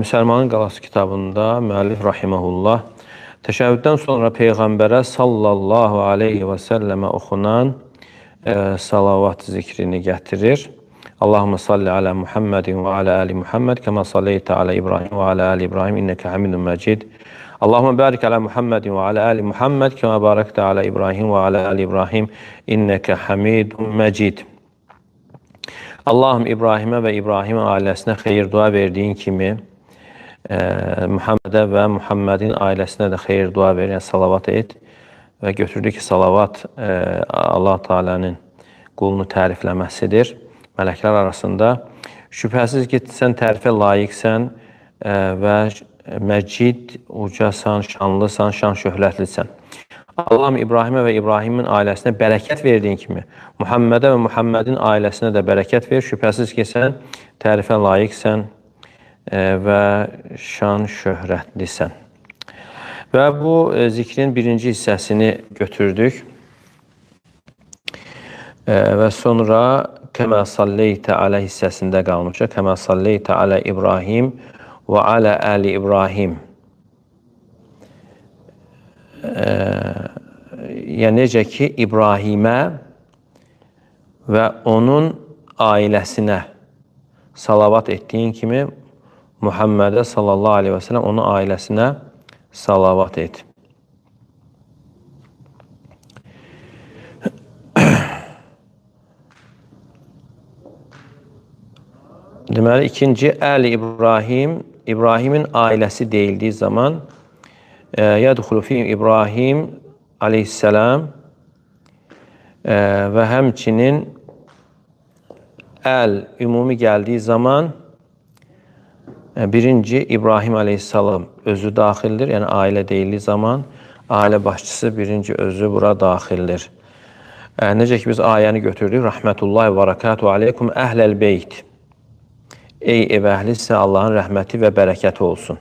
Müsəlmanın Qalası kitabında müəllif rahimehullah təşəbbüsdən sonra Peyğəmbərə sallallahu aleyhi və səlləmə oxunan salavat zikrini gətirir. Allahümme salli alə Muhammedin və alə əli Muhammed kəmə salleytə alə İbrahim və alə əli İbrahim innəkə hamidun məcid. Allahümme bərik alə Muhammedin və alə əli Muhammed kəmə barakdə alə İbrahim və alə əli İbrahim innəkə hamidun məcid. Allahım İbrahimə və İbrahim ailəsinə xeyir dua verdiyin kimi Muhammedə və Muhammedin ailəsinə də xeyir dua ver, yəni salavat et və götürdü ki, salavat Allah Teala'nın qulunu tərifləməsidir mələklər arasında. Şübhəsiz ki, sən tərifə layiqsən və məcid, ucasan, şanlısan, şan şöhrətlisən. Allahım İbrahimə və İbrahimin ailəsinə bərəkət verdiyin kimi Muhammedə və Muhammedin ailəsinə də bərəkət ver. Şübhəsiz ki, sən tərifə layiqsən və şan şöhrətlisən. Və bu zikrin birinci hissəsini götürdük. Və sonra kəmə salleytə alə hissəsində qalmışıq. Kəmə salleytə alə İbrahim və alə əli İbrahim. Yəni necə ki, İbrahimə və onun ailəsinə salavat etdiyin kimi Muhammedə sallallahu aleyhi və səlləm onun ailəsinə salavat et. Deməli, ikinci Əli İbrahim, İbrahimin ailəsi deyildiyi zaman yədxulu fihim İbrahim aleyhisselam və həmçinin əl ümumi gəldiyi zaman birinci İbrahim aleyhisselam özü daxildir. Yəni ailə deyildiyi zaman ailə başçısı birinci özü bura daxildir. Necə ki biz ayəni götürdük. Rahmetullahi və barakatuhu aleykum əhləl beyt. Ey ev əhli, sizə Allahın rəhməti və bərəkəti olsun.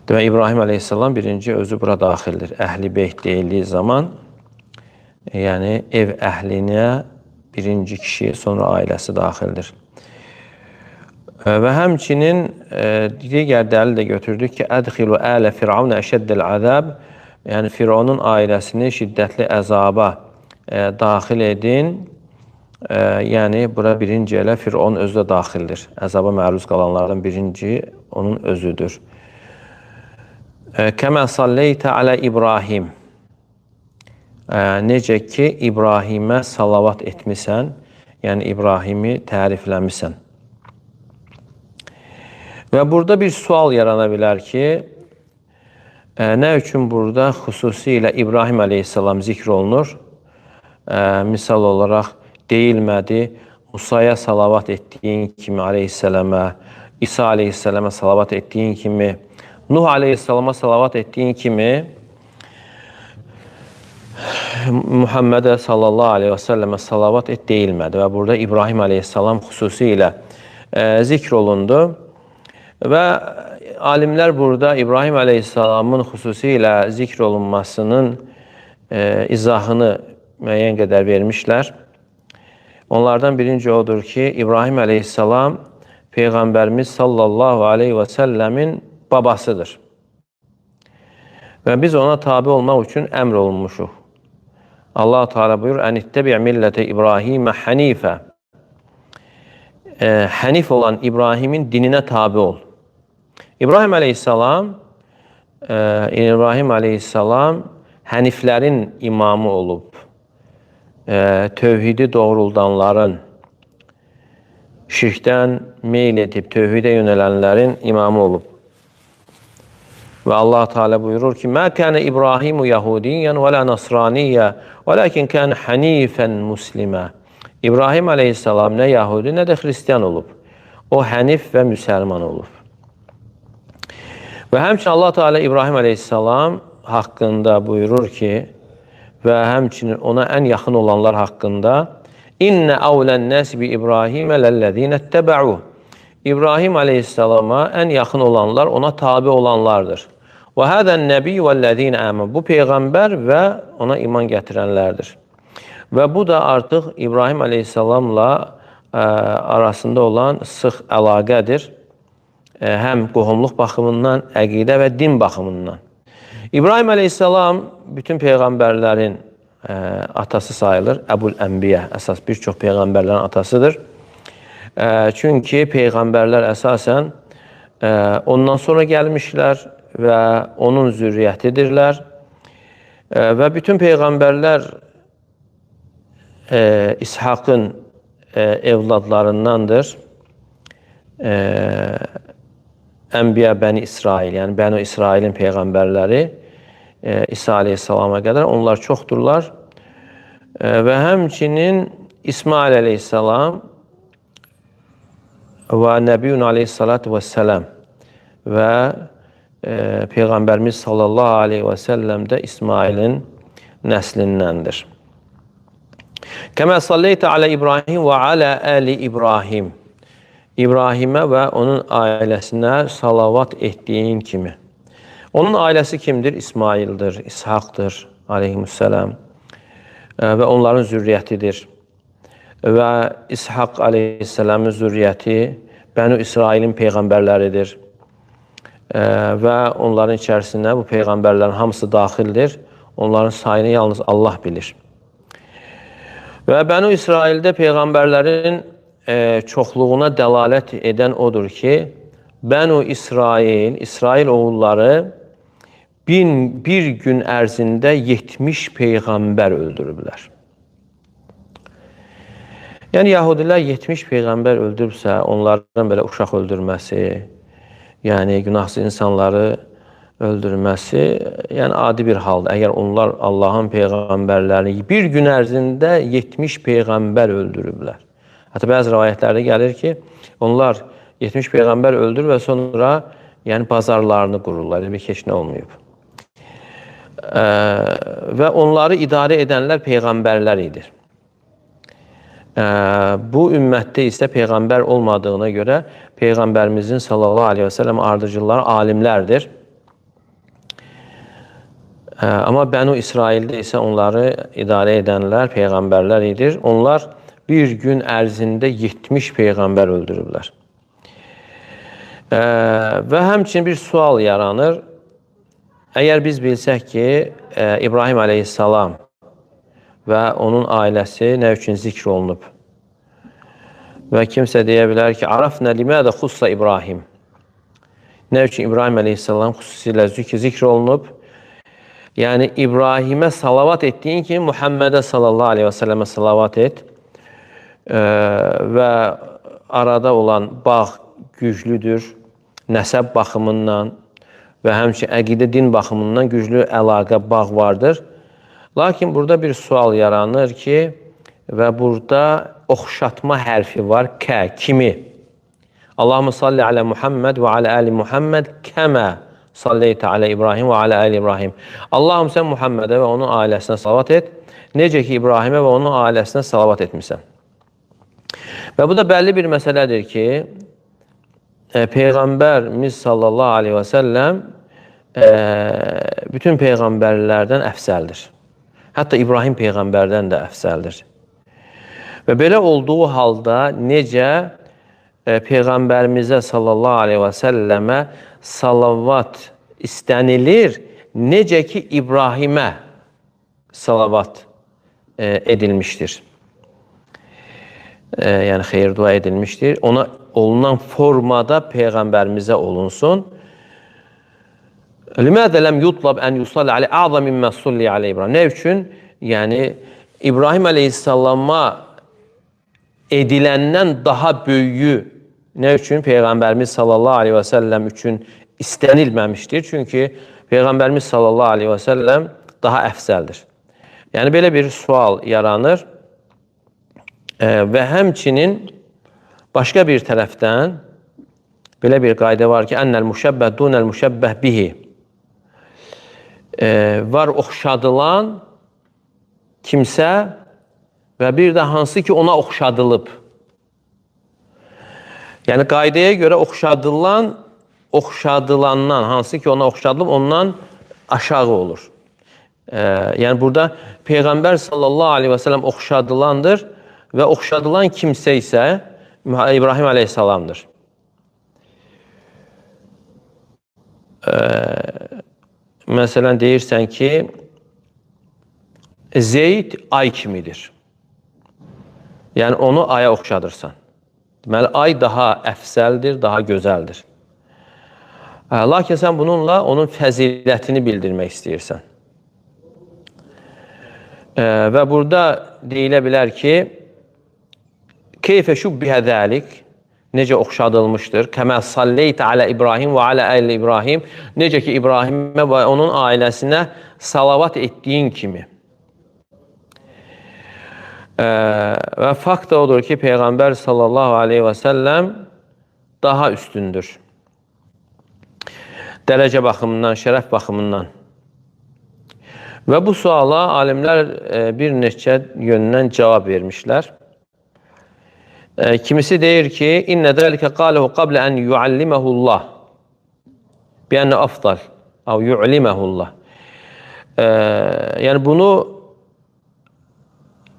Demək, İbrahim aleyhisselam birinci özü bura daxildir. Əhli beyt deyildiyi zaman, yəni ev əhlinə birinci kişi, sonra ailəsi daxildir. Və həmçinin digər dəlil də götürdük ki, ədxilu ələ firavunə əşəddəl əzəb, yəni Firavunun ailəsini şiddətli əzaba daxil edin. Yəni, bura birinci elə Firavun özü də daxildir. Əzaba məruz qalanlardan birinci onun özüdür. Kəmə salleytə alə İbrahim. Necə ki, İbrahimə salavat etmisən, yəni İbrahimi tərifləmisən. Və burada bir sual yarana bilər ki, nə üçün burada xüsusilə İbrahim aleyhisselam zikr olunur? Misal olaraq deyilmədi, Musaya salavat etdiyin kimi aleyhisselama, İsa aleyhisselama salavat etdiyin kimi, Nuh aleyhisselama salavat etdiyin kimi Muhammedə sallallahu aleyhi və səlləmə salavat et deyilmədi və burada İbrahim aleyhisselam xüsusilə zikr olundu və alimlər burada İbrahim aleyhisselamın xüsusilə zikr olunmasının izahını müəyyən qədər vermişlər. Onlardan birinci odur ki, İbrahim aleyhisselam Peyğəmbərimiz sallallahu aleyhi və səlləmin babasıdır. Və biz ona tabi olmaq üçün əmr olunmuşuq. Allah Teala buyur, "Ənittebi' millete İbrahimə hanifə." Hənif olan İbrahimin dininə tabi ol. İbrahim aleyhisselam həniflərin imamı olub. Tövhidi doğruldanların, şirkdən meyl edib tövhidə yönələnlərin imamı olub. Və Allah Teala buyurur ki, "Mə kənə İbrahimu Yahudiyyən və lə Nasraniyyə və ləkin kənə hənifən muslimə." İbrahim aleyhisselam nə Yahudi, nə də Xristiyan olub. O hənif və müsəlman olub. Və həmçinin Allah Teala İbrahim aleyhisselam haqqında buyurur ki, və həmçinin ona ən yaxın olanlar haqqında, "İnnə əvlən nəs bi İbrahimə ləllezîne ittəbə'u." İbrahim aleyhisselama ən yaxın olanlar ona tabi olanlardır. Və hədən nəbi vəllezîne əmən. Bu peyğəmbər və ona iman gətirənlərdir. Və bu da artıq İbrahim aleyhisselamla arasında olan sıx əlaqədir. həm qohumluq baxımından, əqidə və din baxımından. İbrahim əleyhissalam bütün peyğəmbərlərin atası sayılır. Əbul Ənbiyə, əsas bir çox peyğəmbərlərin atasıdır. Çünki peyğəmbərlər əsasən ondan sonra gəlmişlər və onun zürriyyətidirlər. Və bütün peyğəmbərlər İshaqın evladlarındandır. Ənbiya Bəni İsrail, yəni Bəni İsrailin peyğəmbərləri İsa aleyhissalama qədər onlar çoxdurlar. Və həmçinin İsmail aleyhissalam və Nəbiyyun aleyhissalatu vəssələm və Peyğəmbərimiz sallallahu aleyhi və səlləm də İsmailin nəslindəndir. Kəmə salleytə alə İbrahim və alə əli İbrahim. İbrahimə və onun ailəsinə salavat etdiyin kimi. Onun ailəsi kimdir? İsmaildir, İshaqdır aleyhissalam və onların zürriyyətidir. Və İshaq aleyhissalamın zürriyyəti Bəni İsrailin peyğəmbərləridir. Və onların içərisində bu peyğəmbərlərin hamısı daxildir. Onların sayını yalnız Allah bilir. Və Bəni İsraildə peyğəmbərlərin çoxluğuna dəlalət edən odur ki, Bəni İsrail, İsrail oğulları bir gün ərzində 70 peyğəmbər öldürüblər. Yəni, Yahudilər 70 peyğəmbər öldürübsə, onlardan belə uşaq öldürməsi, yəni günahsız insanları öldürməsi, yəni adi bir haldır. Əgər onlar Allahın peyğəmbərlərini bir gün ərzində 70 peyğəmbər öldürüblər. Hətta bəzi rivayətlərdə gəlir ki, onlar 70 peyğəmbər öldürür və sonra yəni bazarlarını qururlar. Bir heç nə olmayıb. Və onları idarə edənlər peyğəmbərlər idi. Bu ümmətdə isə peyğəmbər olmadığına görə Peyğəmbərimizin sallallahu aleyhi və səlləm ardıcıları alimlərdir. Amma Bənu İsraildə isə onları idarə edənlər peyğəmbərlər idir. Onlar bir gün ərzində 70 peyğəmbər öldürüblər. Və həmçinin bir sual yaranır. Əgər biz bilsək ki, İbrahim aleyhissalam və onun ailəsi nə üçün zikr olunub? Və kimsə deyə bilər ki, Arafnə limədə xussa İbrahim. Nə üçün İbrahim aleyhissalam xüsusilə zikr olunub? Yəni, İbrahimə salavat etdiyin kimi Muhammedə sallallahu aleyhi və səlləmə salavat et. Və arada olan bağ güclüdür, nəsəb baxımından və həmçinin əqidə din baxımından güclü əlaqə bağ vardır. Lakin burada bir sual yaranır ki, və burada oxşatma hərfi var, kə, kimi. Allahümme salli alə Muhammed və alə əli Muhammed kəmə salleytə alə İbrahim və alə əli İbrahim. Allahım sən Muhammedə və onun ailəsinə salavat et, necə ki İbrahimə və onun ailəsinə salavat etmirsən. Və bu da bəlli bir məsələdir ki, Peyğəmbərimiz sallallahu aleyhi və səlləm bütün peyğəmbərlərdən əfsəldir. Hətta İbrahim peyğəmbərdən də əfsəldir. Və belə olduğu halda necə Peyğəmbərimizə sallallahu aleyhi və səlləmə salavat istənilir, necə ki İbrahimə salavat edilmişdir. Yəni xeyir dua edilmişdir. Ona olunan formada Peyğəmbərimizə olunsun. Limədə ləm yutlab ən yusalli alə əzəm mimmə sulli alə İbrahim. Nə üçün? Yəni İbrahim əleyhissalama ediləndən daha böyüyü nə üçün? Peyğəmbərimiz sallallahu aleyhi və səlləm üçün istənilməmişdir. Çünki Peyğəmbərimiz sallallahu aleyhi və səlləm daha əfsəldir. Yəni belə bir sual yaranır. Və həmçinin başqa bir tərəfdən belə bir qayda var ki, ennel müşəbbəh dunel müşəbbəh bihi. Var oxşadılan kimsə və bir də hansı ki ona oxşadılıb. Yəni qaydaya görə oxşadılandan, hansı ki ona oxşadılıb, ondan aşağı olur. Yəni burada Peyğəmbər sallallahu aleyhi və səlləm oxşadılandır və oxşadılan kimsə isə İbrahim aleyhissalamdır. Məsələn, deyirsən ki, Zeyd ay kimidir. Yəni, onu aya oxşadırsan. Deməli, ay daha əfsəldir, daha gözəldir. Lakin sən bununla onun fəzilətini bildirmək istəyirsən. Və burada deyilə bilər ki, keyfə şubbihə zəlik, necə oxşadılmışdır. Kəmə salleytə alə İbrahim və alə əylə İbrahim, necə ki, İbrahimə və onun ailəsinə salavat etdiyin kimi. Və fakt da odur ki, Peyğəmbər sallallahu aleyhi və səlləm daha üstündür. Dərəcə baxımından, şərəf baxımından. Və bu suala alimlər bir neçə yöndən cavab vermişlər. Kimisi deyir ki, İnnə dəlikə qaləhu qablə ən yualliməhullah biənnə afdal av yu'liməhullah. Yəni bunu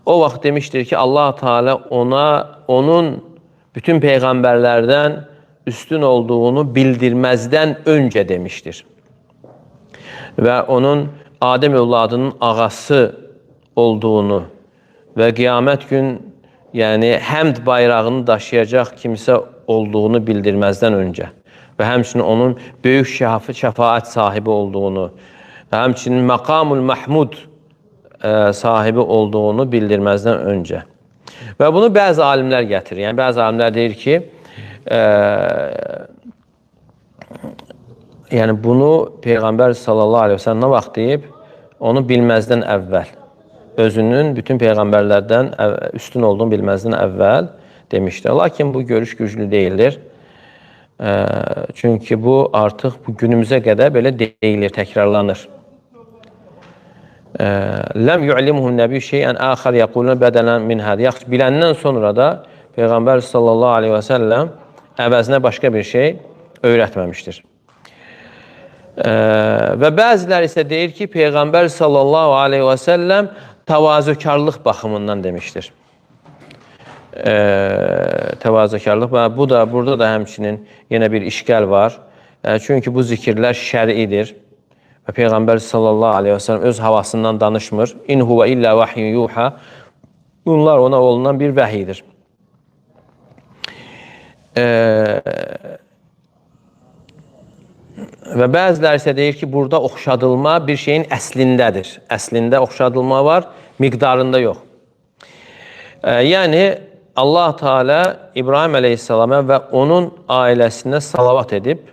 o vaxt demişdir ki, Allah Teala onun bütün peyğəmbərlərdən üstün olduğunu bildirməzdən öncə demişdir. Və onun Adəm övladının ağası olduğunu və qiyamət gün yəni həmd bayrağını daşıyacaq kimsə olduğunu bildirməzdən öncə və həmçinin onun böyük şəfaət sahibi olduğunu və həmçinin məqamul məhmud sahibi olduğunu bildirməzdən öncə. Və bunu bəzi alimlər gətirir. Yəni, bəzi alimlər deyir ki, yəni bunu Peyğəmbər sallallahu aleyhi və səlləm nə vaxt deyib? Onu bilməzdən əvvəl. Özünün bütün peyğəmbərlərdən üstün olduğunu bilməzdən əvvəl demişdir. Lakin bu görüş güclü deyildir. Çünki bu artıq bu günümüzə qədər belə deyilir, təkrarlanır. Ləm yu'limuhun nəbi şeyən əxər yəquluna bədələn min həd. Yaxşı, biləndən sonra da Peyğəmbər sallallahu aleyhi və səlləm əvəzinə başqa bir şey öyrətməmişdir. Və bəzilər isə deyir ki, Peyğəmbər sallallahu aleyhi və səlləm təvazökarlıq baxımından demişdir. Təvazökarlıq, burada da həmçinin yenə bir işgəl var. Çünki bu zikirlər şəridir. Və Peyğəmbər sallallahu aleyhi və səlləm öz havasından danışmır. İn huvə illə vahiyyun yuha. Bunlar ona olunan bir vəhidir. Və bəzilər isə deyir ki, burada oxşadılma bir şeyin əslindədir. Əslində oxşadılma var, miqdarında yox. Yəni, Allah Teala İbrahim əleyhissalama və onun ailəsinə salavat edib,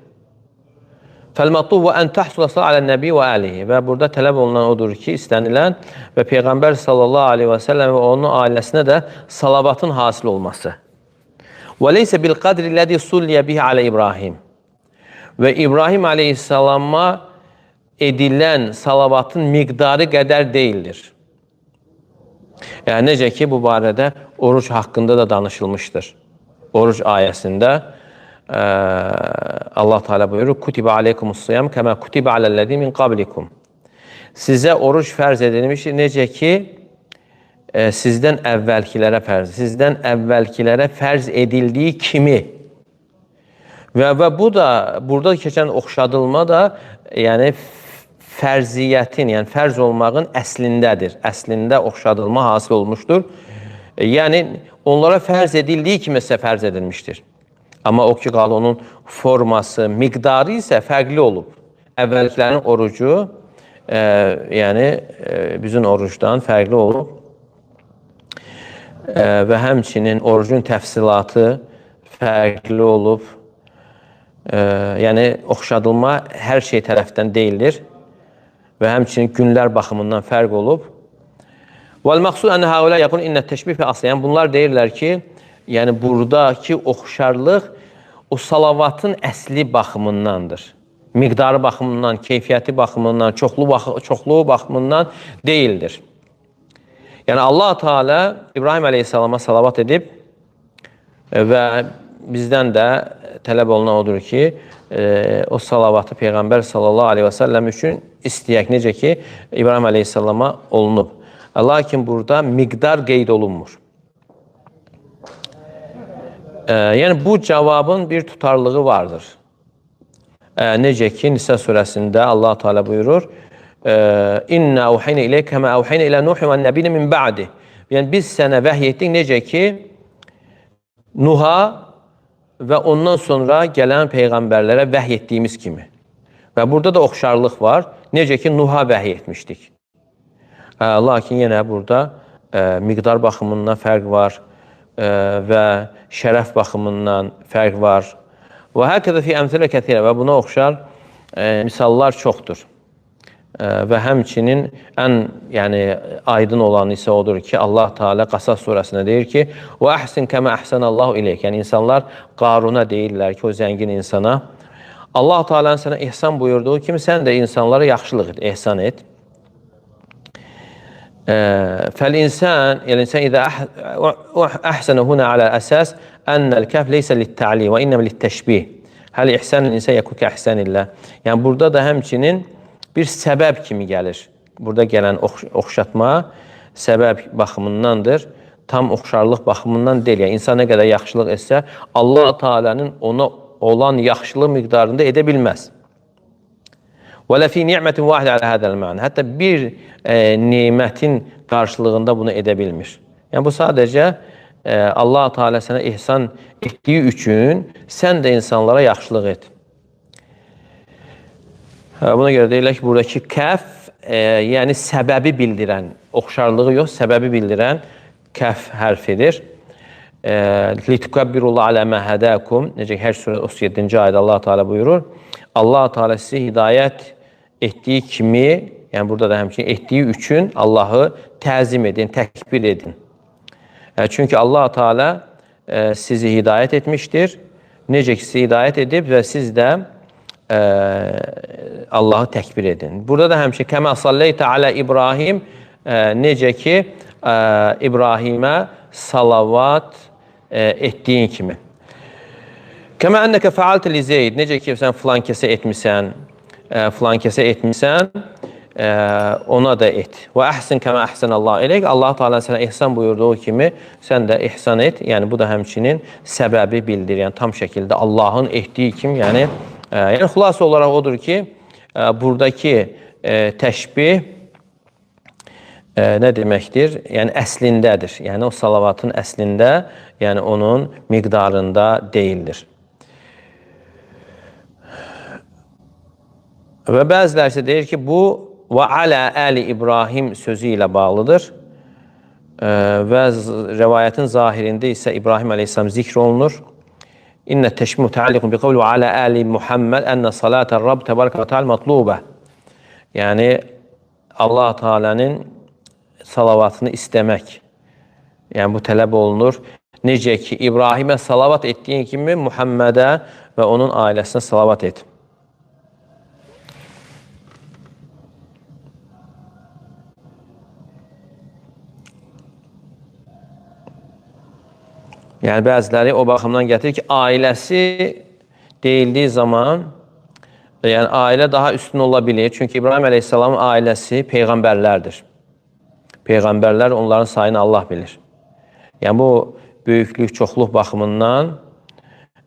فَالْمَطُوَّ أَنْ تَحْسُلَ صَلَى عَلَى النَّبِي وَآلِهِ və burada tələb olunan odur ki, istənilən və Peyğəmbər sallallahu aleyhi və səlləm və onun ailəsinə də salavatın hasil olması. وَلَيْسَ بِالْقَدْرِ الَّذِي صُلِّيَ بِهِ عَلَى İbrahim və İbrahim aleyhissalama edilən salavatın miqdarı qədər deyildir. Yəni, necə ki, bu barədə oruc haqqında da danışılmışdır. Oruc ayəsində Allah Teala buyurur, Kutibə aleykumus-siyam kəmə kutibə aləl-ləzi min qablikum. Sizə oruc fərz edilmişdir, necə ki, sizdən əvvəlkilərə fərz edildiyi kimi. Və bu da, burada keçən oxşadılma da, yəni fərziyyətin, yəni fərz olmağın əslindədir. Əslində oxşadılma hasil olmuşdur. Yəni, onlara fərz edildiyi kimi isə fərz edilmişdir. Amma o ki, qalı onun forması, miqdarı isə fərqli olub. Əvvəlkilərin orucu, yəni bizim orucdan fərqli olub. Və həmçinin orucun təfsilatı fərqli olub. Yəni, oxşadılma hər şey tərəfdən deyildir. Və həmçinin günlər baxımından fərq olub. وَالْمَقْسُدْ أَنَّ هَؤُلَا يَقُلْ إِنَّ التَّشْبِهِ فِي أَصْلِ. Bunlar deyirlər ki, yəni buradakı oxşarlıq o salavatın əsli baxımındandır. Miqdarı baxımından, keyfiyyəti baxımından, çoxluğu baxımından deyildir. Yəni Allah Teala İbrahim əleyhissalama salavat edib və bizdən də tələb olunan odur ki, o salavatı Peyğəmbər sallallahu aleyhi və səlləm üçün istəyək, necə ki, İbrahim əleyhissalama olunub. Lakin burada miqdar qeyd olunmur. Yəni, bu cavabın bir tutarlığı vardır. Necə ki, Nisa surəsində Allah Teala buyurur, İnna auhayna ileyke kema auhayna ila Nuh ve nebiyyin min ba'di. Yəni biz sənə vəhy etdik necə ki Nuha və ondan sonra gələn peyğəmbərlərə vəhy etdiyimiz kimi. Və burada da oxşarlıq var. Necə ki Nuha vəhy etmişdik. Lakin yenə burada miqdar baxımından fərq var və şərəf baxımından fərq var. Və həqiqətən fi əmsilə kəthirə və buna oxşar misallar çoxdur. Və həmçinin ən aydın olan isə odur ki, Allah Teala Qasas surəsində deyir ki, və əhsin kəmə əhsənəllahu ileyk. Yəni insanlar Qaruna deyirlər ki, o zəngin insana. Allah Teala'nın sənə ihsan buyurduğu kimi sən də insanlara yaxşılıq et, ihsan et. Fəl-insan, yəni-insan idə əhsənə huna alə əsas ənəl kəf leysə lit-tə'lim və innəm lit-təşbih. Həl ihsanın insan yəkul ki əhsənillah. Yəni burada da həmçinin bir səbəb kimi gəlir. Burada gələn oxşatma səbəb baxımındandır. Tam oxşarlıq baxımından deyil. Yəni, insan nə qədər yaxşılıq etsə, Allah Teala'nın ona olan yaxşılıq miqdarında edə bilməz. Və lə fi ni'mətin vahidə alə hədəl mə'nə. Hətta bir nimətin qarşılığında bunu edə bilmir. Yəni, bu sadəcə Allah Teala sənə ihsan etdiyi üçün sən də insanlara yaxşılıq et. Buna görə deyirlər ki, buradakı kəf, yəni səbəbi bildirən, oxşarlığı yox, səbəbi bildirən kəf hərfidir. Litukəbbirullah alə mə hədəkum. Necə ki, Həcc surəsi 37-ci ayədə Allah Teala buyurur. Allah Teala sizi hidayət etdiyi kimi, yəni burada da həmçinin etdiyi üçün Allahı təzim edin, təkbir edin. Çünki Allah Teala sizi hidayət etmişdir. Necə ki, sizi hidayət edib və siz də Allahı təkbir edin. Burada da həmçə kəmə salleytə alə İbrahim, necə ki İbrahimə salavat etdiyin kimi. Kəmə ənəkə fəaltə li Zeyd, necə ki sən filan kəsə etmisən, ona da et. Və əhsin kəmə əhsən Allah eləyək. Allah Teala sənə ihsan buyurduğu kimi sən də ihsan et. Yəni bu da həmçinin səbəbi bildir. Yəni tam şəkildə Allahın etdiyi kimi, yəni xülasə olaraq odur ki, buradakı təşbih nə deməkdir? Yəni əslindədir. Yəni o salavatın əslində, yəni onun miqdarında deyildir. Və bəzilər isə deyir ki, bu və alə əli İbrahim sözü ilə bağlıdır. Və rəvayətin zahirində isə İbrahim əleyhissalam zikr olunur. İnnə təşbih mütəalliqun bi qavli və alə əli Muhammed ənə salatə Rabb təbarəkə və teala matlubə. Yəni Allah Teala'nın salavatını istəmək. Yəni bu tələb olunur. Necə ki İbrahimə salavat etdiyin kimi Muhammedə və onun ailəsinə salavat et. Yəni bəziləri o baxımdan gətirir ki, ailəsi deyildiyi zaman, yəni ailə daha üstün ola bilir. Çünki İbrahim əleyhissalamın ailəsi peyğəmbərlərdir. Peyğəmbərlər onların sayını Allah bilir. Yəni bu böyüklük, çoxluq baxımından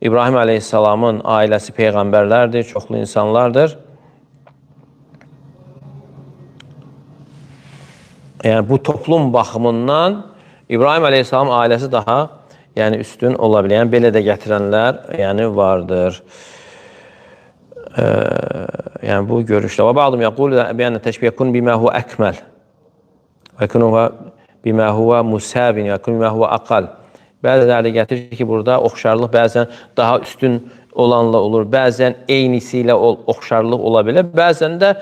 İbrahim əleyhissalamın ailəsi peyğəmbərlərdir, çoxlu insanlardır. Yəni bu toplum baxımından İbrahim əleyhissalamın ailəsi daha üstün ola bilər. Yəni belə də gətirənlər vardır. Yəni bu görüşdə. Və bə'dum yəqul biyənə təşbih yəkun bimə huvə əkməl. Və yəkun bimə huvə musəbin, yəkun bimə huvə aqal. Bəziləri gətirir ki, burada oxşarlıq bəzən daha üstün olanla olur, bəzən eynisi ilə oxşarlıq ola bilər, bəzən də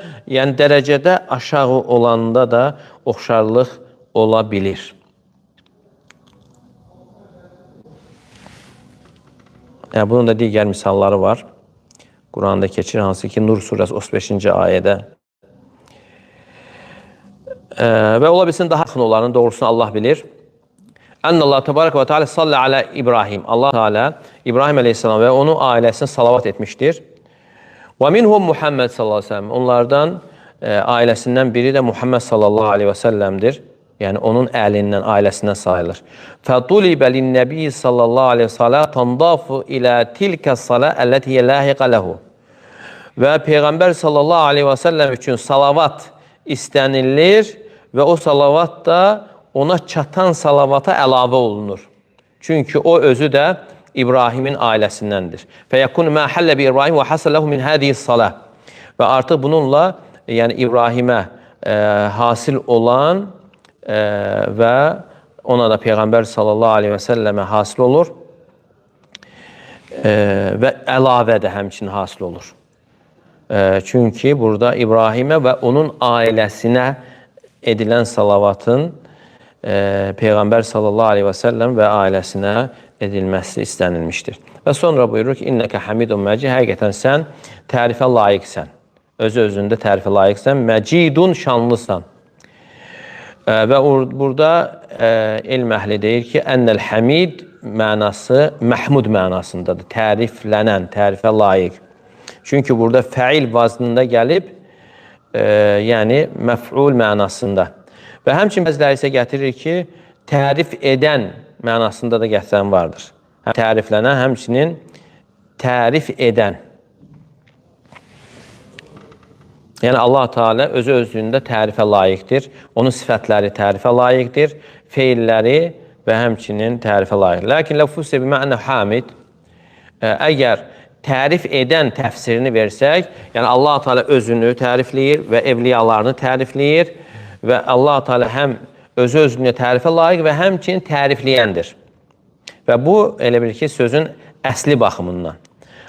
dərəcədə aşağı olanda da oxşarlıq ola bilir. Bunun da digər misalları var. Quranda keçir, hansı ki Nur surəsi 35-ci ayədə. Və ola bilsin daha yaxın olanın doğrusunu Allah bilir. Ənəllah təbarək və teala sallə alə İbrahim. Allah Teala İbrahim əleyhissalam və onun ailəsinə salavat etmişdir. Və minhum Muhammed sallallahu aleyhi ve sellem. Onlardan ailəsindən biri də Muhammed sallallahu aleyhi ve sellem'dir. Yəni onun əlindən, ailəsindən sayılır. Fədulibə linnəbi sallallahu aleyhi və sallam tandafu ilə tilkə salə əlləti lahiqə ləhu. və Peyğəmbər sallallahu aleyhi və səlləm üçün salavat istənilir və o salavat da ona çatan salavata əlavə olunur. Çünki o özü də İbrahimin ailəsindəndir. Fəyəkun mə həllə bi İbrahim və hasələhu min hədihi salah. Və artıq bununla, yəni İbrahimə hasil olan və ona da Peyğəmbər sallallahu aleyhi və səlləmə hasil olur və əlavə də həmçinin hasil olur. Çünki burada İbrahimə və onun ailəsinə edilən salavatın Peyğəmbər sallallahu aleyhi və səlləm və ailəsinə edilməsi istənilmişdir. Və sonra buyurur ki, İnnəkə hamidun məcid, həqiqətən sən tərifə layiqsən. Özü-özündə tərifə layiqsən, məcidun, şanlısan. Və burada elm əhli deyir ki, ennəl hamid mənası məhmud mənasındadır. Təriflənən, tərifə layiq. Çünki burada fəil vaznında gəlib, yəni məf'ul mənasında. Və həmçinin bəziləri isə gətirir ki, tərif edən mənasında da gətirən vardır. Təriflənən, həmçinin tərif edən. Yəni Allah Teala özü-özlüyündə tərifə layiqdir. Onun sifətləri tərifə layiqdir. Feilləri və həmçinin tərifə layiqdir. Lakin ləfuzsə bimə'nə hamid, əgər tərif edən təfsirini versək, yəni Allah Teala özünü tərifləyir və evliyalarını tərifləyir və Allah Teala həm özü-özlüyünə tərifə layiq və həmçinin tərifləyəndir. Və bu, elə bilir ki, sözün əsli baxımından.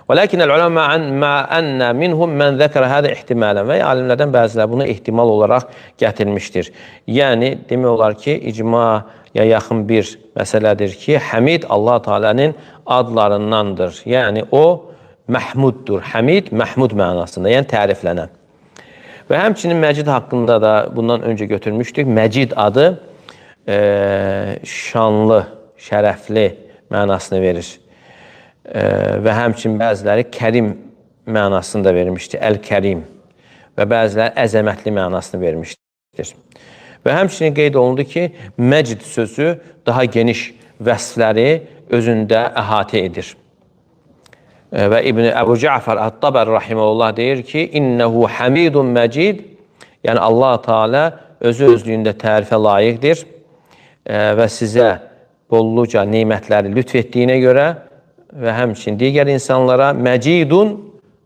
Və lakin əl-uləmə mə'ənnə minhum mən zəkərə hədə ihtimalən və alimlərdən bəzilər bunu ehtimal olaraq gətirmişdir. Yəni, demək olar ki, icmaya yaxın bir məsələdir ki, Həmid Allah Teala'nın adlarındandır. Yəni, o məhmuddur. Həmid, məhmud mənasında, yəni təriflənən. Və həmçinin Məcid haqqında da bundan öncə götürmüşdük. Məcid adı şanlı, şərəfli mənasını verir. Və həmçinin bəziləri Kərim mənasını da vermişdir. Əl-Kərim. Və bəziləri əzəmətli mənasını vermişdir. Və həmçinin qeyd olundu ki, Məcid sözü daha geniş vəsfləri özündə əhatə edir. Və İbn-i Əbu Cəfər Ət-Tabər rahiməhullah deyir ki, İnnəhu hamidun məcid, yəni Allah Teala özü-özlüyündə tərifə layiqdir və sizə bolluca nemətləri lütf etdiyinə görə və həmçinin digər insanlara məcidun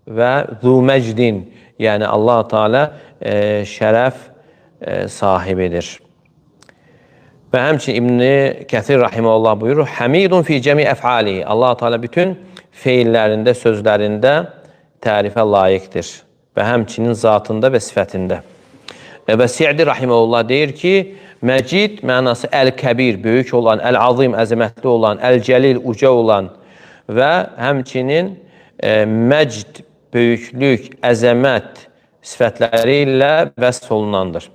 və zu məcdin, yəni Allah Teala şərəf sahibidir. Və həmçinin İbn-i Kəthir rahiməhullah buyurur, Hamidun fi cəmi əf'ali, Allah Teala bütün feillərində, sözlərində tərifə layiqdir və həmçinin zatında və sifətində. Və Si'di rahiməhullah deyir ki, Məcid mənası əl-kəbir, böyük olan, əl-azim, əzəmətli olan, əl-cəlil, uca olan və həmçinin məcd, böyüklük, əzəmət sifətləri ilə vəsf olunandır.